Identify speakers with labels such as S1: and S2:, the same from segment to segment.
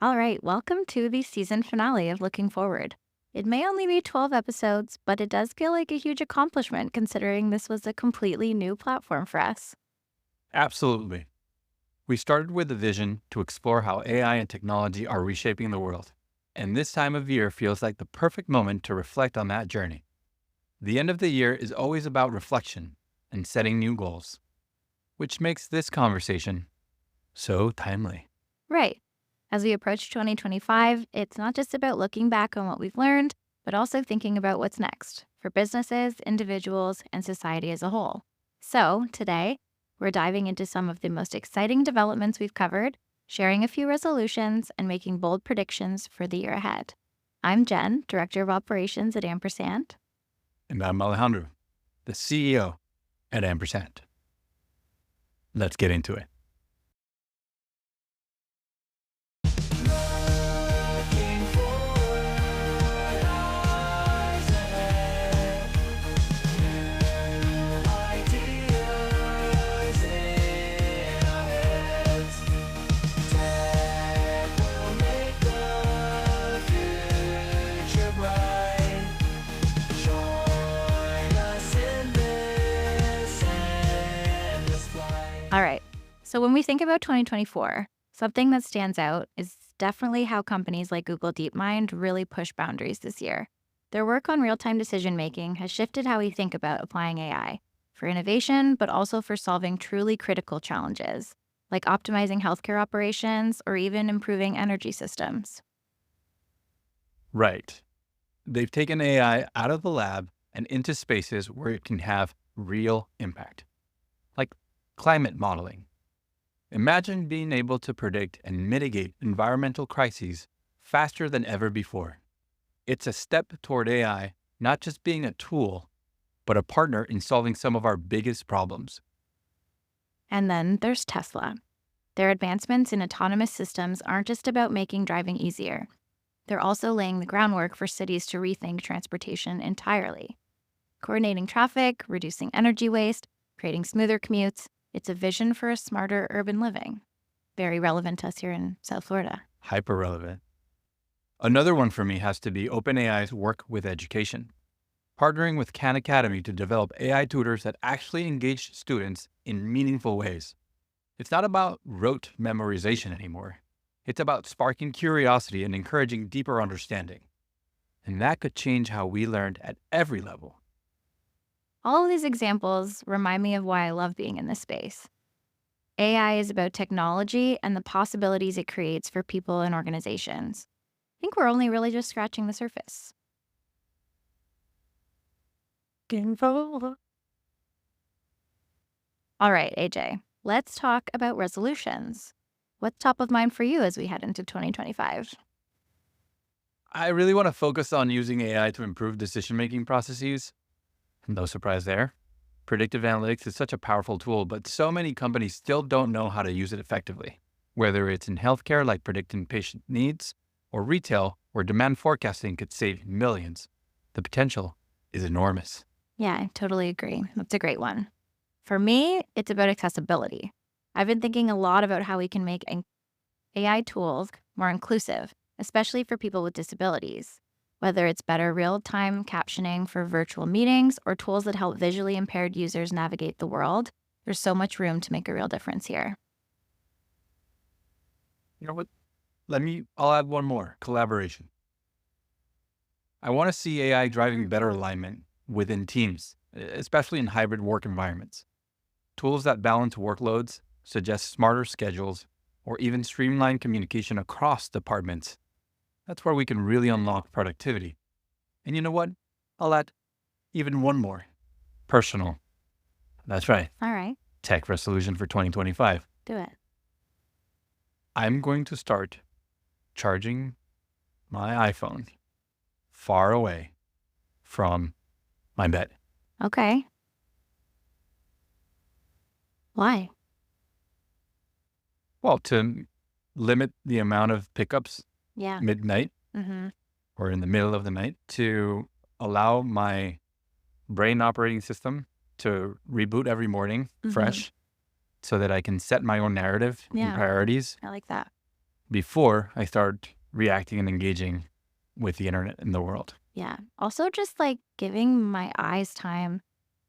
S1: All right, welcome to the season finale of Looking Forward. It may only be 12 episodes, but it does feel like a huge accomplishment considering this was a completely new platform for us.
S2: Absolutely. We started with a vision to explore how AI and technology are reshaping the world. And this time of year feels like the perfect moment to reflect on that journey. The end of the year is always about reflection and setting new goals, which makes this conversation so timely.
S1: Right. As we approach 2025, it's not just about looking back on what we've learned, but also thinking about what's next for businesses, individuals, and society as a whole. So, today, we're diving into some of the most exciting developments we've covered, sharing a few resolutions, and making bold predictions for the year ahead. I'm Jen, Director of Operations at Ampersand.
S2: And I'm Alejandro, the CEO at Ampersand. Let's get into it.
S1: All right. So when we think about 2024, something that stands out is definitely how companies like Google DeepMind really push boundaries this year. Their work on real-time decision-making has shifted how we think about applying AI for innovation, but also for solving truly critical challenges, like optimizing healthcare operations or even improving energy systems.
S2: Right. They've taken AI out of the lab and into spaces where it can have real impact, like climate modeling. Imagine being able to predict and mitigate environmental crises faster than ever before. It's a step toward AI not just being a tool, but a partner in solving some of our biggest problems.
S1: And then there's Tesla. Their advancements in autonomous systems aren't just about making driving easier. They're also laying the groundwork for cities to rethink transportation entirely. Coordinating traffic, reducing energy waste, creating smoother commutes, it's a vision for a smarter urban living. Very relevant to us here in South Florida.
S2: Hyper relevant. Another one for me has to be OpenAI's work with education, partnering with Khan Academy to develop AI tutors that actually engage students in meaningful ways. It's not about rote memorization anymore. It's about sparking curiosity and encouraging deeper understanding. And that could change how we learned at every level.
S1: All of these examples remind me of why I love being in this space. AI is about technology and the possibilities it creates for people and organizations. I think we're only really just scratching the surface. All right, AJ, let's talk about resolutions. What's top of mind for you as we head into 2025?
S2: I really want to focus on using AI to improve decision-making processes. No surprise there. Predictive analytics is such a powerful tool, but so many companies still don't know how to use it effectively. Whether it's in healthcare, like predicting patient needs, or retail, where demand forecasting could save millions, the potential is enormous.
S1: Yeah, I totally agree. That's a great one. For me, it's about accessibility. I've been thinking a lot about how we can make AI tools more inclusive, especially for people with disabilities. Whether it's better real-time captioning for virtual meetings or tools that help visually impaired users navigate the world, there's so much room to make a real difference here.
S2: You know what? I'll add one more, collaboration. I want to see AI driving better alignment within teams, especially in hybrid work environments. Tools that balance workloads, suggest smarter schedules, or even streamline communication across departments. That's where we can really unlock productivity. And you know what? I'll add even one more, personal. That's right,
S1: All right,
S2: tech resolution for 2025.
S1: do it.
S2: I'm going to start charging my iPhone far away from my bed.
S1: Okay. Why?
S2: Well, to limit the amount of pickups
S1: Yeah.
S2: midnight
S1: Mm-hmm.
S2: or in the middle of the night, to allow my brain operating system to reboot every morning
S1: Mm-hmm.
S2: fresh so that I can set my own narrative and
S1: Yeah,
S2: priorities.
S1: I like that.
S2: before I start reacting and engaging with the internet and the world.
S1: Yeah. Also, just like giving my eyes time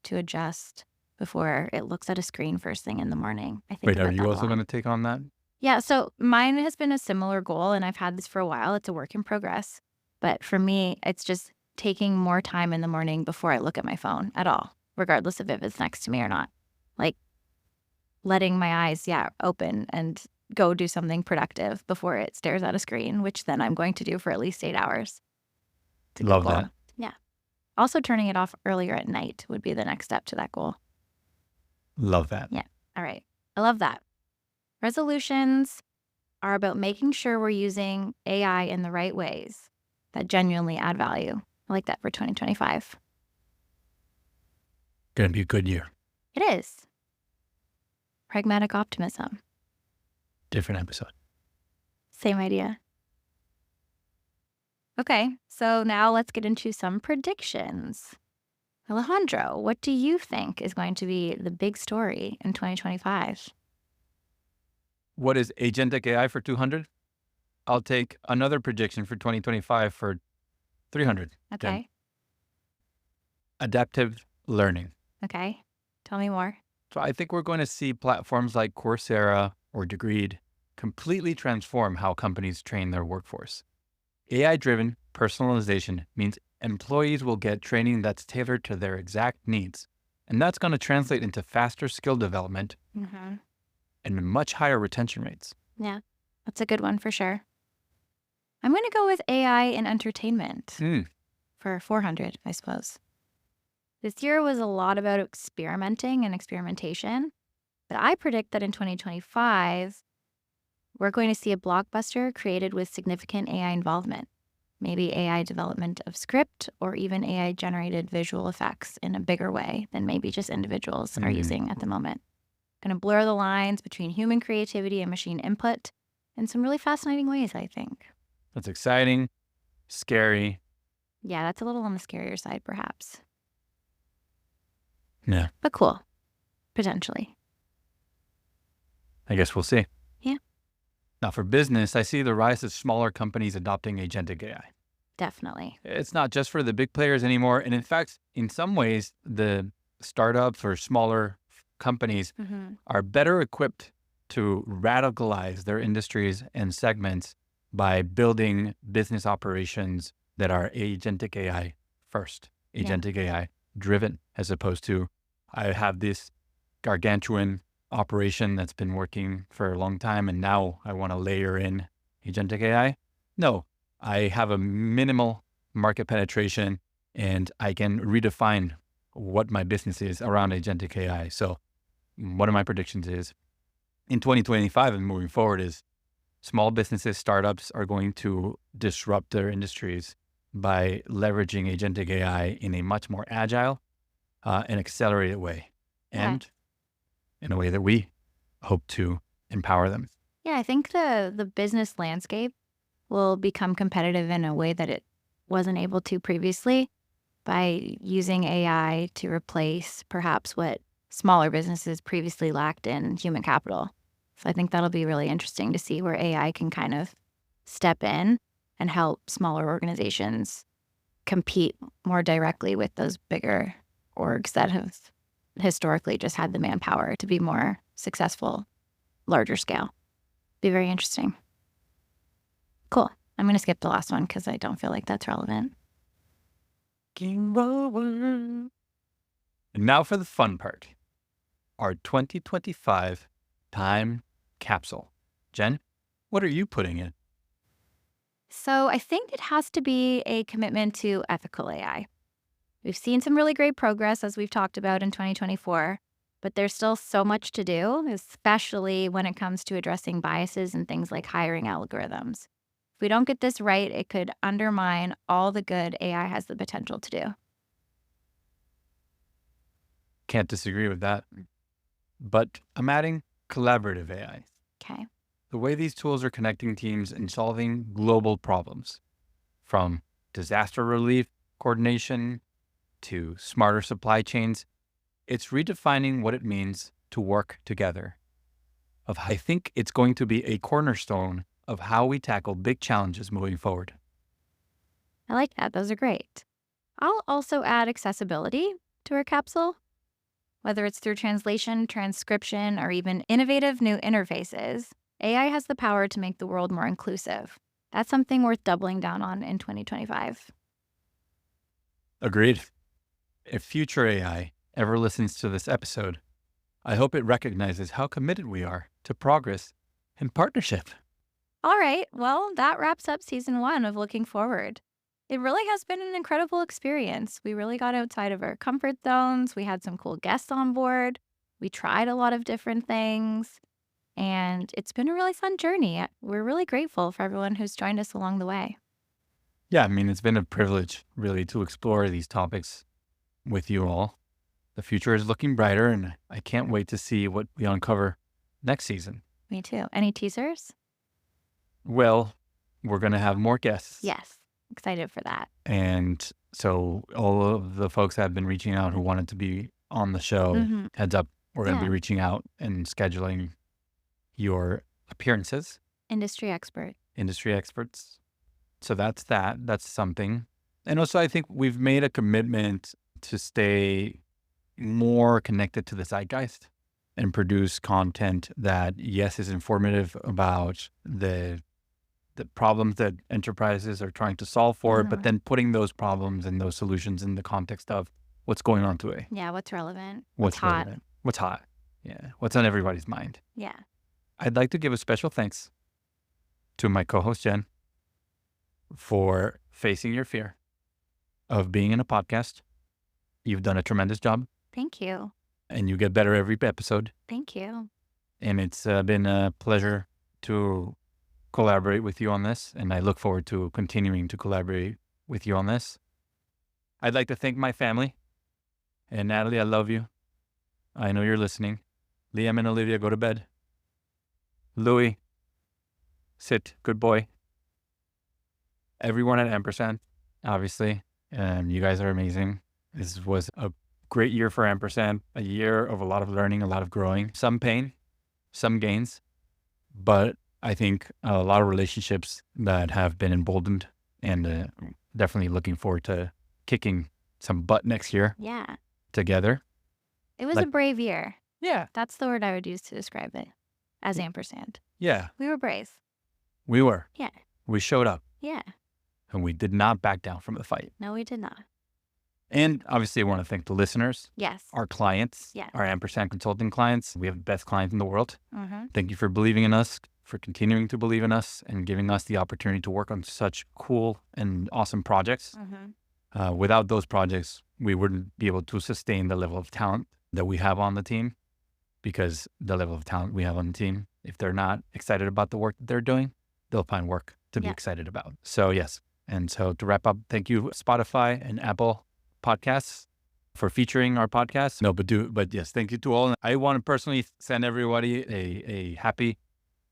S1: to adjust before it looks at a screen first thing in the morning. I think
S2: Wait, are
S1: about
S2: you
S1: that a
S2: also
S1: lot.
S2: going to take on that?
S1: Yeah. So mine has been a similar goal, and I've had this for a while. It's a work in progress. But for me, it's just taking more time in the morning before I look at my phone at all, regardless of if it's next to me or not. Like letting my eyes, open and go do something productive before it stares at a screen, which then I'm going to do for at least 8 hours. It's a good
S2: Love
S1: goal.
S2: that.
S1: Yeah. Also, turning it off earlier at night would be the next step to that goal.
S2: Love that.
S1: Yeah. All right. I love that. Resolutions are about making sure we're using AI in the right ways that genuinely add value. I like that for 2025.
S2: Going to be a good year.
S1: It is. Pragmatic optimism.
S2: Different episode.
S1: Same idea. Okay, so now let's get into some predictions. Alejandro, what do you think is going to be the big story in 2025?
S2: What is agentic AI for 200? I'll take another prediction for 2025 for 300.
S1: Okay.
S2: Jen. Adaptive learning.
S1: Okay. Tell me more.
S2: So I think we're going to see platforms like Coursera or Degreed completely transform how companies train their workforce. AI-driven personalization means employees will get training that's tailored to their exact needs. And that's going to translate into faster skill development and much higher retention rates.
S1: Yeah, that's a good one for sure. I'm going to go with AI in entertainment for 400, I suppose. This year was a lot about experimenting and experimentation, but I predict that in 2025, we're going to see a blockbuster created with significant AI involvement. Maybe AI development of script or even AI generated visual effects in a bigger way than maybe just individuals are using at the moment. Going to blur the lines between human creativity and machine input in some really fascinating ways, I think.
S2: That's exciting, scary.
S1: Yeah, that's a little on the scarier side, perhaps.
S2: Yeah.
S1: But cool, potentially.
S2: I guess we'll see.
S1: Yeah.
S2: Now for business, I see the rise of smaller companies adopting agentic AI.
S1: Definitely.
S2: It's not just for the big players anymore. And in fact, in some ways, the startups or smaller companies are better equipped to radicalize their industries and segments by building business operations that are agentic AI first, agentic AI driven, as opposed to I have this gargantuan operation that's been working for a long time and now I want to layer in agentic AI. No, I have a minimal market penetration and I can redefine what my business is around agentic AI. So one of my predictions is in 2025 and moving forward is small businesses, startups are going to disrupt their industries by leveraging agentic AI in a much more agile and accelerated way. And in a way that we hope to empower them.
S1: Yeah, I think the business landscape will become competitive in a way that it wasn't able to previously by using AI to replace perhaps what smaller businesses previously lacked in human capital. So I think that'll be really interesting to see where AI can kind of step in and help smaller organizations compete more directly with those bigger orgs that have historically just had the manpower to be more successful, larger scale. Be very interesting. Cool. I'm going to skip the last one because I don't feel like that's relevant.
S2: And now for the fun part, our 2025 time capsule. Jen, what are you putting in?
S1: So I think it has to be a commitment to ethical AI. We've seen some really great progress, as we've talked about in 2024, but there's still so much to do, especially when it comes to addressing biases and things like hiring algorithms. If we don't get this right, it could undermine all the good AI has the potential to do.
S2: Can't disagree with that. But I'm adding collaborative AI.
S1: Okay.
S2: The way these tools are connecting teams and solving global problems, from disaster relief coordination to smarter supply chains, it's redefining what it means to work together. I think it's going to be a cornerstone of how we tackle big challenges moving forward.
S1: I like that. Those are great. I'll also add accessibility to our capsule. Whether it's through translation, transcription, or even innovative new interfaces, AI has the power to make the world more inclusive. That's something worth doubling down on in 2025.
S2: Agreed. If future AI ever listens to this episode, I hope it recognizes how committed we are to progress and partnership.
S1: All right, well, that wraps up season 1 of Looking Forward. It really has been an incredible experience. We really got outside of our comfort zones. We had some cool guests on board. We tried a lot of different things. And it's been a really fun journey. We're really grateful for everyone who's joined us along the way.
S2: Yeah, I mean, it's been a privilege, really, to explore these topics with you all. The future is looking brighter, and I can't wait to see what we uncover next season.
S1: Me too. Any teasers?
S2: Well, we're going to have more guests.
S1: Yes. Excited for that.
S2: And so all of the folks that have been reaching out who wanted to be on the show, heads up, we're going to be reaching out and scheduling your appearances.
S1: Industry experts.
S2: So that's that. That's something. And also, I think we've made a commitment to stay more connected to the zeitgeist and produce content that, yes, is informative about the problems that enterprises are trying to solve for, but then putting those problems and those solutions in the context of what's going on today.
S1: Yeah, what's relevant?
S2: What's hot? What's hot? Yeah, what's on everybody's mind?
S1: Yeah.
S2: I'd like to give a special thanks to my co-host, Jen, for facing your fear of being in a podcast. You've done a tremendous job.
S1: Thank you.
S2: And you get better every episode.
S1: Thank you.
S2: And it's been a pleasure to collaborate with you on this, and I look forward to continuing to collaborate with you on this. I'd like to thank my family. And Natalie, I love you. I know you're listening. Liam and Olivia, go to bed. Louis, sit, good boy. Everyone at Ampersand, obviously, you guys are amazing. This was a great year for Ampersand, a year of a lot of learning, a lot of growing, some pain, some gains, but I think a lot of relationships that have been emboldened, and definitely looking forward to kicking some butt next year.
S1: Yeah.
S2: Together.
S1: It was a brave year.
S2: Yeah.
S1: That's the word I would use to describe it, as Ampersand.
S2: Yeah.
S1: We were brave.
S2: We were.
S1: Yeah.
S2: We showed up.
S1: Yeah.
S2: And we did not back down from the fight.
S1: No, we did not.
S2: And obviously, I want to thank the listeners.
S1: Yes.
S2: Our clients.
S1: Yes.
S2: Our Ampersand consulting clients. We have the best clients in the world. Thank you for believing in us, for continuing to believe in us, and giving us the opportunity to work on such cool and awesome projects. Without those projects, we wouldn't be able to sustain the level of talent that we have on the team, because the level of talent we have on the team, if they're not excited about the work that they're doing, they'll find work to be excited about. So yes. And so to wrap up, thank you, Spotify and Apple Podcasts, for featuring our podcast. But yes, thank you to all. I want to personally send everybody a happy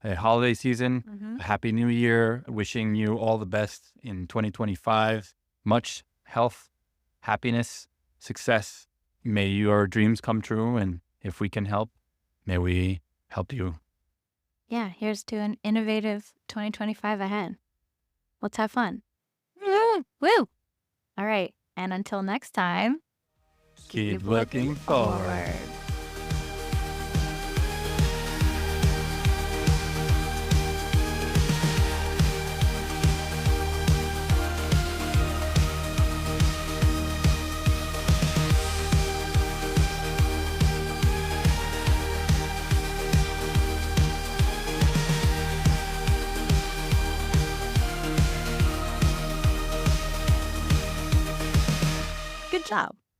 S2: holiday season, a happy new year, wishing you all the best in 2025. Much health, happiness, success. May your dreams come true. And if we can help, may we help you.
S1: Yeah, here's to an innovative 2025 ahead. Let's have fun. Woo! All right. And until next time,
S2: keep looking forward.
S1: Good job.